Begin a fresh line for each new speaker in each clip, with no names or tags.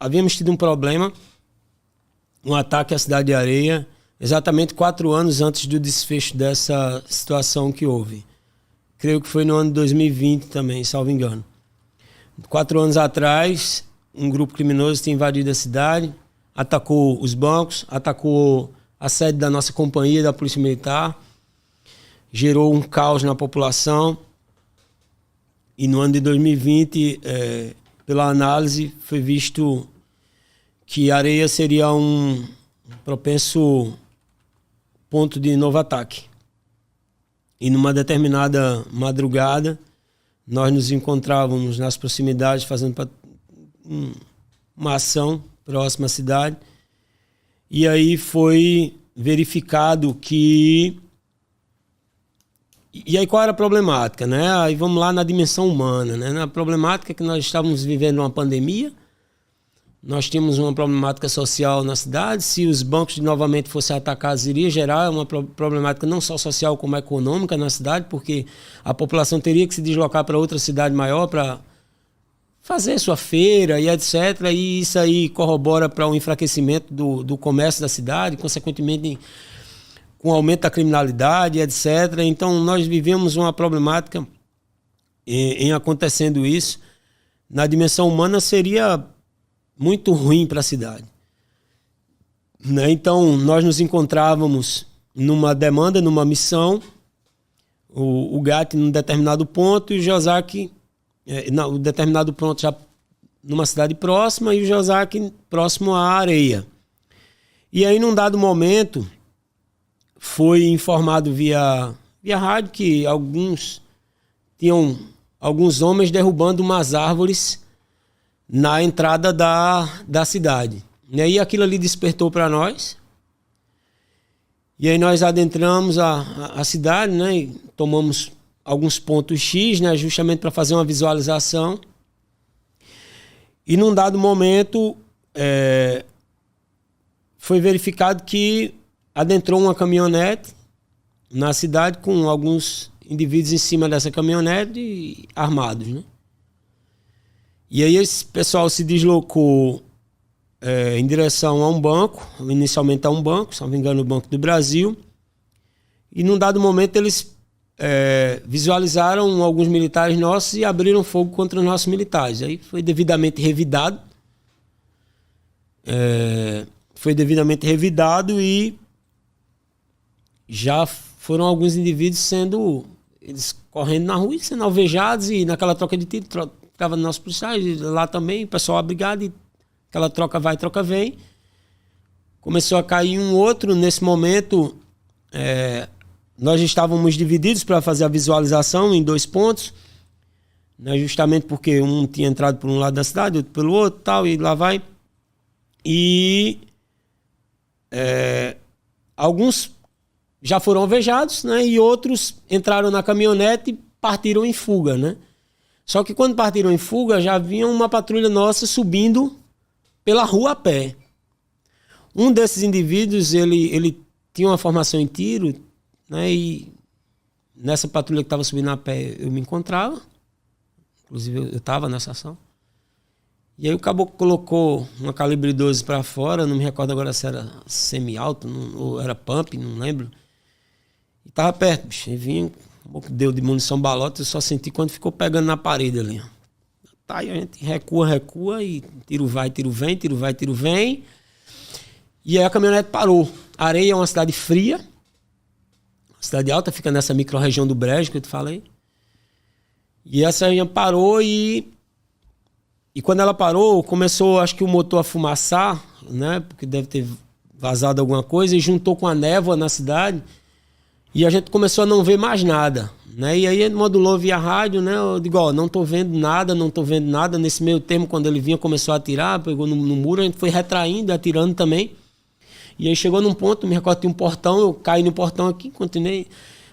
havíamos tido um problema, um ataque à cidade de Areia, exatamente 4 anos antes do desfecho dessa situação que houve. Creio que foi no ano de 2020 também, salvo engano. 4 anos atrás, um grupo criminoso tinha invadido a cidade, atacou os bancos, atacou a sede da nossa companhia, da Polícia Militar, gerou um caos na população. E no ano de 2020, pela análise, foi visto que Areia seria um propenso ponto de novo ataque. E numa determinada madrugada, nós nos encontrávamos nas proximidades fazendo uma ação próxima à cidade. E aí foi verificado que... E aí qual era a problemática, né? Aí vamos lá na dimensão humana, né? Na problemática que nós estávamos vivendo uma pandemia, nós tínhamos uma problemática social na cidade. Se os bancos novamente fossem atacados, iria gerar uma problemática não só social como econômica na cidade, porque a população teria que se deslocar para outra cidade maior para fazer sua feira e etc. E isso aí corrobora para o enfraquecimento do comércio da cidade, consequentemente com o aumento da criminalidade, etc. Então nós vivemos uma problemática em acontecendo isso. Na dimensão humana seria muito ruim para a cidade, né? Então nós nos encontrávamos numa demanda, numa missão, o Gatti num determinado ponto e o Josaki no determinado ponto já numa cidade próxima e o Josaki próximo à Areia. E aí num dado momento foi informado via rádio que alguns homens derrubando umas árvores na entrada da cidade. E aí aquilo ali despertou para nós. E aí nós adentramos a cidade, né? E tomamos alguns pontos X, né? Justamente para fazer uma visualização. E num dado momento foi verificado que adentrou uma caminhonete na cidade com alguns indivíduos em cima dessa caminhonete armados, né? E aí esse pessoal se deslocou em direção a um banco, inicialmente a um banco, se não me engano o Banco do Brasil, e num dado momento eles visualizaram alguns militares nossos e abriram fogo contra os nossos militares. Aí foi devidamente revidado, e já foram alguns indivíduos eles correndo na rua e sendo alvejados, e naquela troca de tiro ficava nos nossos policiais, lá também, o pessoal abrigado, e aquela troca vai, troca vem. Começou a cair um outro. Nesse momento, nós estávamos divididos para fazer a visualização em 2 pontos, né, justamente porque um tinha entrado por um lado da cidade, outro pelo outro, tal, e lá vai. E alguns já foram alvejados, né, e outros entraram na caminhonete e partiram em fuga, né? Só que quando partiram em fuga, já vinha uma patrulha nossa subindo pela rua a pé. Um desses indivíduos, ele tinha uma formação em tiro, né? E nessa patrulha que estava subindo a pé, eu me encontrava. Inclusive, eu estava nessa ação. E aí o caboclo colocou uma calibre 12 para fora, não me recordo agora se era semi-alto ou era pump, não lembro. E estava perto, bicho. E vinha... deu de munição balota, eu só senti quando ficou pegando na parede ali. Tá, aí a gente recua e tiro vai, tiro vem, tiro vai, tiro vem. E aí a caminhonete parou. Areia é uma cidade fria, uma cidade alta, fica nessa micro-região do Brejo que eu te falei. E essa região parou e quando ela parou, começou, acho que o motor a fumaçar, né? Porque deve ter vazado alguma coisa, e juntou com a névoa na cidade. E a gente começou a não ver mais nada, né? E aí ele modulou via rádio, né? Eu digo, ó, não tô vendo nada. Nesse meio termo, quando ele vinha, começou a atirar, pegou no muro, a gente foi retraindo, atirando também. E aí chegou num ponto, me recordo, tinha um portão, eu caí no portão aqui, continuei.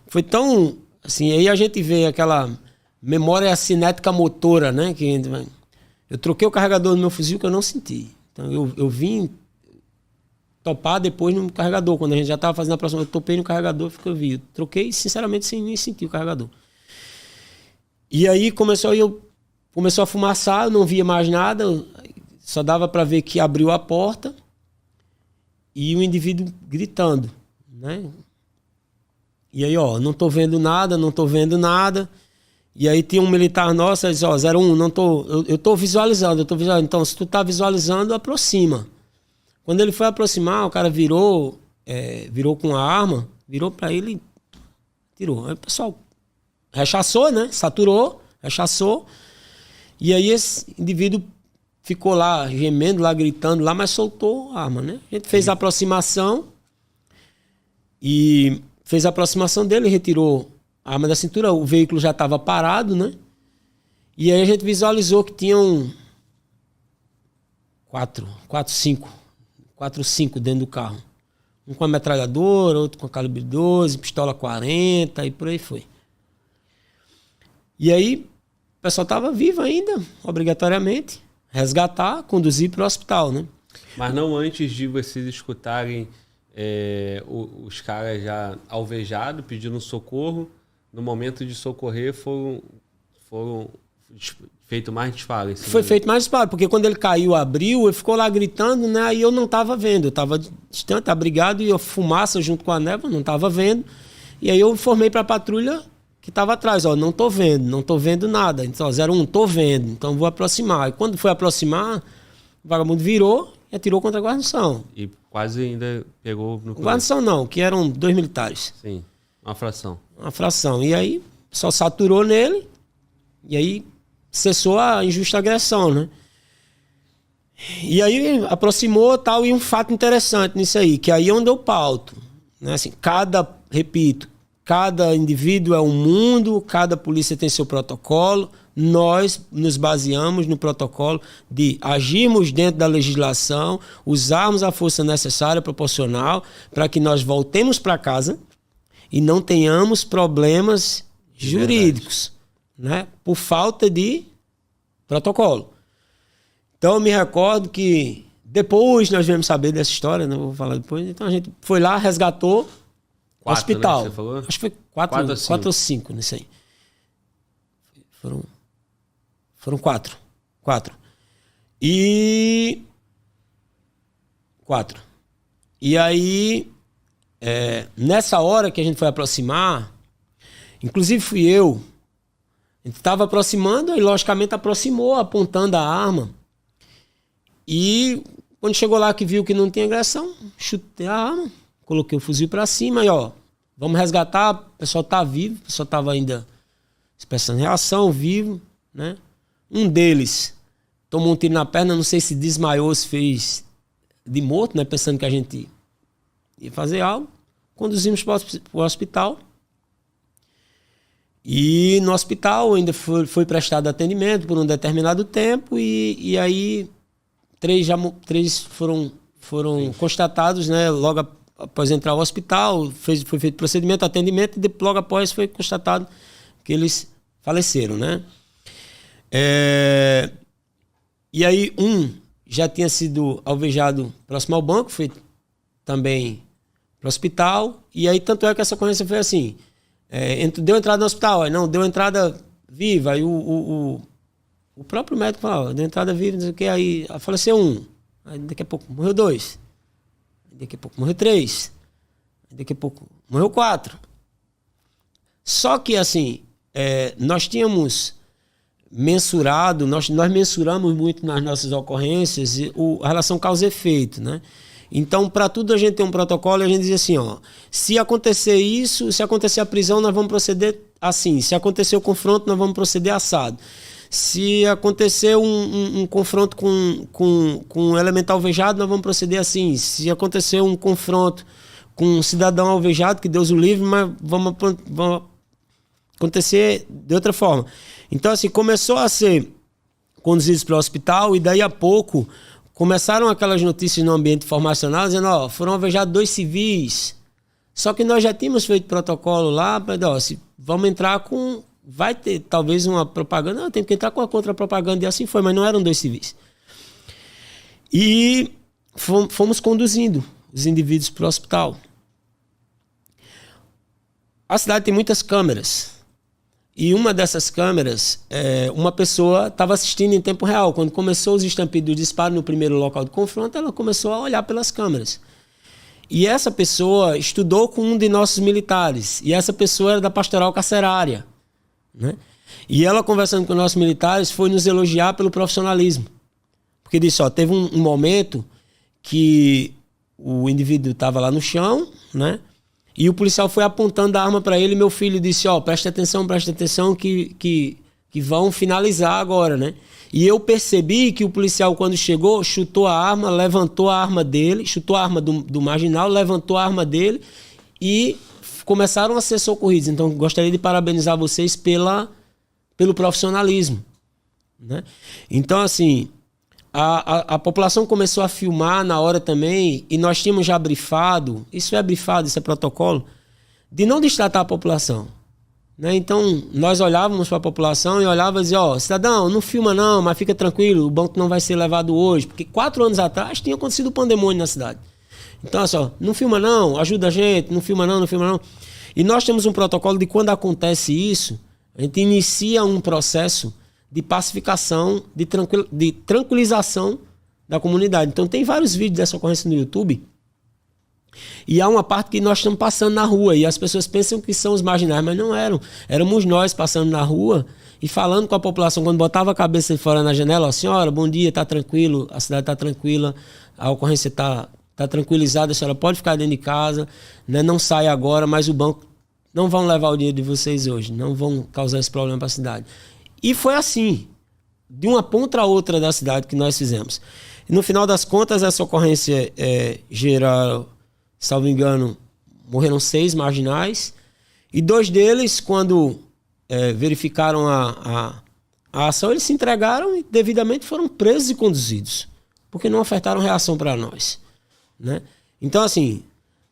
Foi tão, assim, aí a gente vê aquela memória cinética motora, né? Eu troquei o carregador do meu fuzil que eu não senti. Então eu vim topar depois no carregador. Quando a gente já estava fazendo a próxima, eu topei no carregador, eu vi. Eu troquei, sinceramente, sem nem sentir o carregador. E aí começou a fumaçar, eu não via mais nada. só dava para ver que abriu a porta e o indivíduo gritando, né? E aí, ó, não tô vendo nada, não tô vendo nada. E aí tinha um militar nosso, ele disse, ó, 01, não tô, eu tô visualizando, Então, se tu tá visualizando, aproxima. Quando ele foi aproximar, o cara virou com a arma, virou para ele e tirou. Aí o pessoal rechaçou, né? Saturou, rechaçou. E aí esse indivíduo ficou lá, gemendo lá, gritando lá, mas soltou a arma, né? A gente fez a aproximação e fez a aproximação dele, retirou a arma da cintura, o veículo já estava parado, né? E aí a gente visualizou que tinham 5 dentro do carro. Um com a metralhadora, outro com a calibre 12, pistola 40 e por aí foi. E aí o pessoal estava vivo ainda, obrigatoriamente. Resgatar, conduzir para o hospital, né?
Mas não antes de vocês escutarem os caras já alvejados, pedindo socorro. No momento de socorrer, foram feito mais disparos.
Foi feito mais disparos, porque quando ele caiu, abriu, ele ficou lá gritando, né? Aí eu não estava vendo, eu estava distante, abrigado, e eu fumaça junto com a névoa, não estava vendo. E aí eu informei para a patrulha que estava atrás, ó, não tô vendo nada. Então, 01, tô vendo, então vou aproximar. E quando foi aproximar, o vagabundo virou e atirou contra a guarnição.
E quase ainda pegou no...
Guarnição não, que eram 2 militares.
Sim, uma fração.
Uma fração. E aí só saturou nele e aí cessou a injusta agressão, né? E aí aproximou tal, e um fato interessante nisso aí, que aí é onde eu pauto, né? Assim, cada indivíduo é um mundo, cada polícia tem seu protocolo. Nós nos baseamos no protocolo de agirmos dentro da legislação, usarmos a força necessária, proporcional, para que nós voltemos para casa e não tenhamos problemas jurídicos, né? Por falta de protocolo. Então eu me recordo que depois nós viemos saber dessa história, não vou falar depois, então a gente foi lá, resgatou o hospital.
Né, você falou?
Acho que foi 4 ou 5 nisso aí. Foram 4. 4. E aí, nessa hora que a gente foi aproximar, inclusive fui eu, a gente estava aproximando e logicamente aproximou, apontando a arma. E quando chegou lá que viu que não tinha agressão, chutei a arma, coloquei o fuzil para cima e ó, vamos resgatar, o pessoal tá vivo, o pessoal tava ainda expressando reação, vivo, né? Um deles tomou um tiro na perna, não sei se desmaiou, se fez de morto, né? Pensando que a gente ia fazer algo. Conduzimos para o hospital. E no hospital ainda foi prestado atendimento por um determinado tempo e aí 3 foram constatados, né? Logo após entrar ao hospital, foi feito procedimento, atendimento e logo após foi constatado que eles faleceram, né? E aí um já tinha sido alvejado próximo ao banco, foi também para o hospital, e aí tanto é que essa ocorrência foi assim, deu entrada no hospital, aí não, deu entrada viva, aí o próprio médico falou, deu entrada viva, não sei o que, aí faleceu 1, aí daqui a pouco morreu 2, daqui a pouco morreu 3, daqui a pouco morreu 4. Só que assim, nós tínhamos mensurado, nós mensuramos muito nas nossas ocorrências a relação causa e efeito, né? Então, para tudo a gente tem um protocolo e a gente diz assim, ó, se acontecer isso, se acontecer a prisão, nós vamos proceder assim. Se acontecer o confronto, nós vamos proceder assado. Se acontecer um confronto com um elemento alvejado, nós vamos proceder assim. Se acontecer um confronto com um cidadão alvejado, que Deus o livre, mas vamos acontecer de outra forma. Então, assim, começou a ser conduzidos para o hospital e daí a pouco começaram aquelas notícias no ambiente informacional dizendo, ó, foram alvejados 2 civis. Só que nós já tínhamos feito protocolo lá, ó, se vamos entrar com... Vai ter talvez uma propaganda, não, tem que entrar com a contra-propaganda e assim foi, mas não eram 2 civis. E fomos conduzindo os indivíduos para o hospital. A cidade tem muitas câmeras. E uma dessas câmeras, uma pessoa estava assistindo em tempo real. Quando começou os estampidos do disparo no primeiro local de confronto, ela começou a olhar pelas câmeras. E essa pessoa estudou com um de nossos militares. E essa pessoa era da pastoral carcerária, né? E ela, conversando com nossos militares, foi nos elogiar pelo profissionalismo. Porque disse, ó, teve um momento que o indivíduo estava lá no chão, né? E o policial foi apontando a arma para ele e meu filho disse, ó, presta atenção que vão finalizar agora, né? E eu percebi que o policial, quando chegou, chutou a arma, levantou a arma dele, chutou a arma do marginal, levantou a arma dele e começaram a ser socorridos. Então, gostaria de parabenizar vocês pelo profissionalismo, né? Então, assim, a população começou a filmar na hora também e nós tínhamos já brifado, isso é protocolo, de não destratar a população, né? Então, nós olhávamos para a população e olhávamos e dizia, ó, cidadão, não filma não, mas fica tranquilo, o banco não vai ser levado hoje, porque 4 anos atrás tinha acontecido um pandemônio na cidade. Então, assim, ó, não filma não, ajuda a gente, não filma não. E nós temos um protocolo de quando acontece isso, a gente inicia um processo de pacificação, de tranquilização da comunidade. Então tem vários vídeos dessa ocorrência no YouTube e há uma parte que nós estamos passando na rua e as pessoas pensam que são os marginais, mas não eram. Éramos nós passando na rua e falando com a população, quando botava a cabeça de fora na janela, ó, senhora, bom dia, tá tranquilo, a cidade tá tranquila, a ocorrência tá tranquilizada, a senhora pode ficar dentro de casa, né? Não sai agora, mas o banco não vão levar o dinheiro de vocês hoje, não vão causar esse problema para a cidade. E foi assim, de uma ponta a outra da cidade que nós fizemos. E no final das contas, essa ocorrência geral, salvo engano, morreram 6 marginais. E 2 deles, quando verificaram a ação, eles se entregaram e devidamente foram presos e conduzidos. Porque não ofertaram reação para nós, né? Então, assim,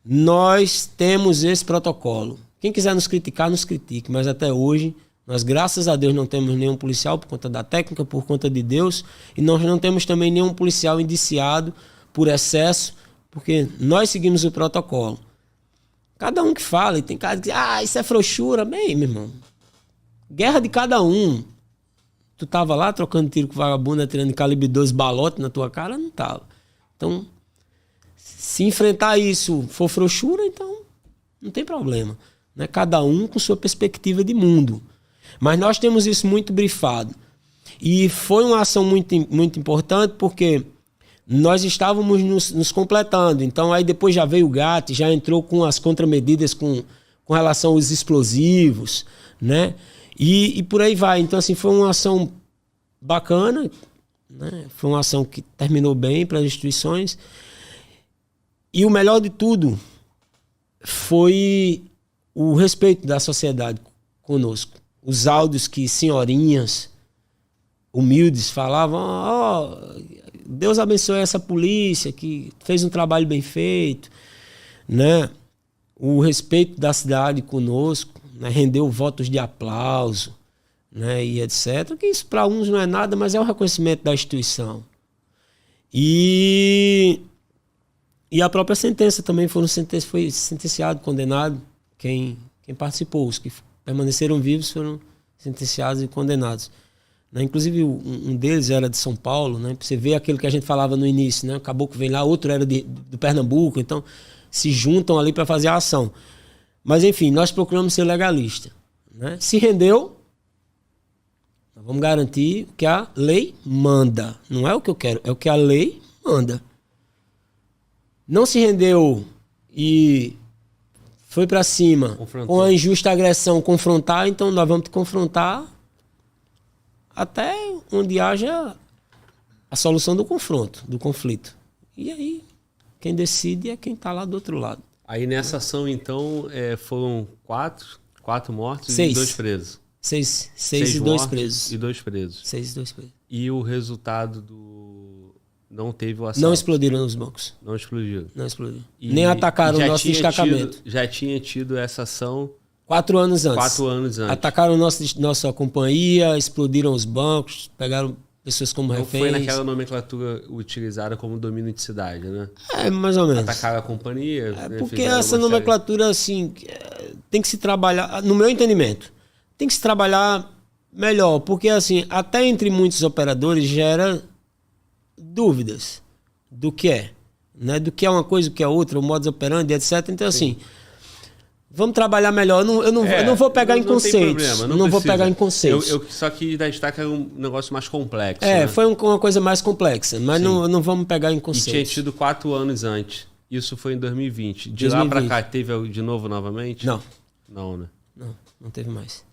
nós temos esse protocolo. Quem quiser nos criticar, nos critique. Mas até hoje... nós, graças a Deus, não temos nenhum policial por conta da técnica, por conta de Deus. E nós não temos também nenhum policial indiciado por excesso, porque nós seguimos o protocolo. Cada um que fala, e tem cara que diz, isso é frouxura. Bem, meu irmão, guerra de cada um. Tu tava lá trocando tiro com vagabundo, atirando calibre 12 balote na tua cara? Não tava. Então, se enfrentar isso for frouxura, então não tem problema, né? Cada um com sua perspectiva de mundo. Mas nós temos isso muito brifado. E foi uma ação muito, muito importante porque nós estávamos nos completando. Então aí depois já veio o GAT, já entrou com as contramedidas com relação aos explosivos, né? E por aí vai. Então assim, foi uma ação bacana, né? Foi uma ação que terminou bem para as instituições. E o melhor de tudo foi o respeito da sociedade conosco. Os áudios que senhorinhas humildes falavam, Deus abençoe essa polícia que fez um trabalho bem feito, né? O respeito da cidade conosco, né? Rendeu votos de aplauso, né? E etc. Que isso para uns não é nada, mas é o reconhecimento da instituição. E a própria sentença também foi sentenciado, condenado quem participou, os que permaneceram vivos foram sentenciados e condenados, né? Inclusive um deles era de São Paulo, né? Você vê aquilo que a gente falava no início, né? O caboclo vem lá, outro era do Pernambuco, então se juntam ali para fazer a ação. Mas enfim, nós procuramos ser legalistas, né? Se rendeu, nós vamos garantir o que a lei manda. Não é o que eu quero, é o que a lei manda. Não se rendeu e foi para cima, com a injusta agressão, confrontar, então nós vamos te confrontar até onde haja a solução do confronto, do conflito. E aí, quem decide é quem está lá do outro lado.
Aí nessa ação, então, foram 4 mortos
6.
E 2 presos.
6 e 2 presos.
E 2 presos.
6 e 2 presos.
E o resultado não teve o assalto.
Não explodiram os bancos.
Não explodiram.
Não explodiram. Nem atacaram o nosso destacamento.
Já tinha tido essa ação
4 anos antes.
4 anos antes.
Atacaram nossa companhia, explodiram os bancos, pegaram pessoas como reféns.
Foi naquela nomenclatura utilizada como domínio de cidade, né?
Mais ou menos.
Atacaram a companhia.
Porque essa nomenclatura, assim, tem que se trabalhar, no meu entendimento, tem que se trabalhar melhor, porque assim, até entre muitos operadores gera dúvidas do que é, né? Do que é uma coisa, do que é outra, o modus operandi, etc. Então, assim, vamos trabalhar melhor. Eu não vou pegar em conceitos. Não vou pegar em conceitos.
Eu só quis dar destaque a um negócio mais complexo.
Foi uma coisa mais complexa, mas não vamos pegar em conceitos.
E tinha tido 4 anos antes. Isso foi em 2020. De 2020. Lá pra cá, teve de novo novamente?
Não.
Não, né?
Não teve mais.